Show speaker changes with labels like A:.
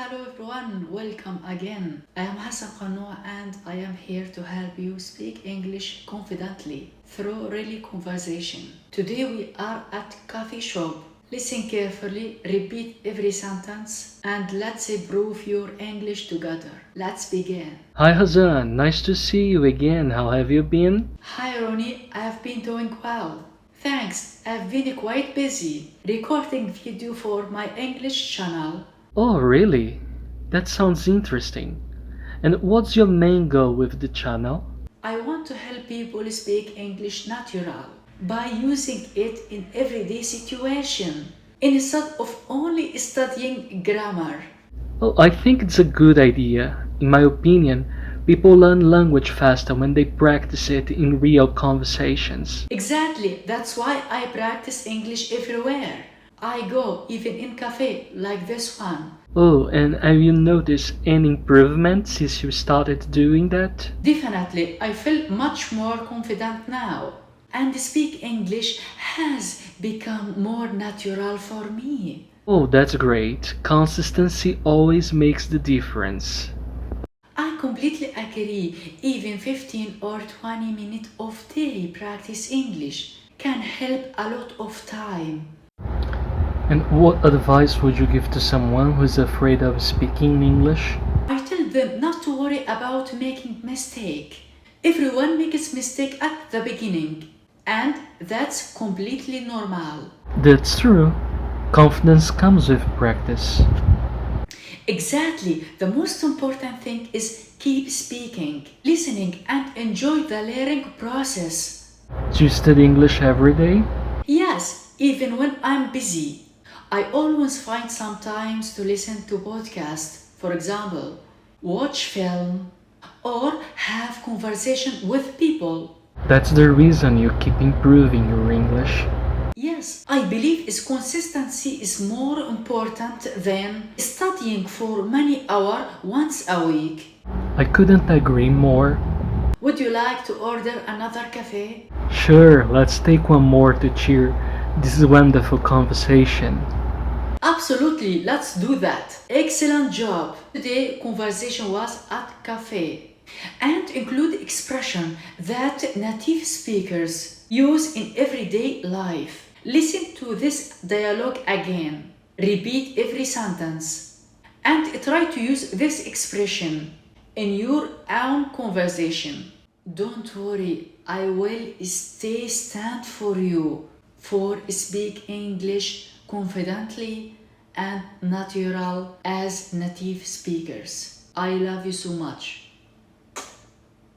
A: Hello everyone, welcome again. I am Hassan Qannoua and I am here to help you speak English confidently through really conversation. Today we are at coffee shop. Listen carefully, repeat every sentence and let's improve your English together. Let's begin.
B: Hi Hassan, nice to see you again. How have you been?
A: Hi Ronnie, I have been doing well. Thanks, I've been quite busy recording video for my English channel.
B: Oh, really? That sounds interesting. And what's your main goal with the channel?
A: I want to help people speak English natural by using it in everyday situation instead of only studying grammar.
B: Well, I think it's a good idea. In my opinion, people learn language faster when they practice it in real conversations.
A: Exactly, that's why I practice English everywhere. I go even in cafe like this one.
B: Oh, and have you noticed any improvement since you started doing that?
A: Definitely, I feel much more confident now. And speak English has become more natural for me.
B: Oh, that's great. Consistency always makes the difference.
A: I completely agree. Even 15 or 20 minutes of daily practice English can help a lot of time.
B: And what advice would you give to someone who's afraid of speaking English?
A: I tell them not to worry about making mistake. Everyone makes mistake at the beginning, and that's completely normal.
B: That's true. Confidence comes with practice.
A: Exactly. The most important thing is keep speaking, listening, and enjoy the learning process.
B: Do you study English every day?
A: Yes, even when I'm busy, I always find some times to listen to podcasts, for example, watch film, or have conversation with people.
B: That's the reason you keep improving your English.
A: Yes, I believe is consistency is more important than studying for many hours once a week.
B: I couldn't agree more.
A: Would you like to order another cafe?
B: Sure, let's take one more to cheer this wonderful conversation.
A: Absolutely, let's do that. Excellent job. Today conversation was at cafe and include expression that native speakers use in everyday life. Listen to this dialogue again. Repeat every sentence and try to use this expression in your own conversation. Don't worry, I will stay stand for you for speak English confidently and natural as native speakers. I love you so much.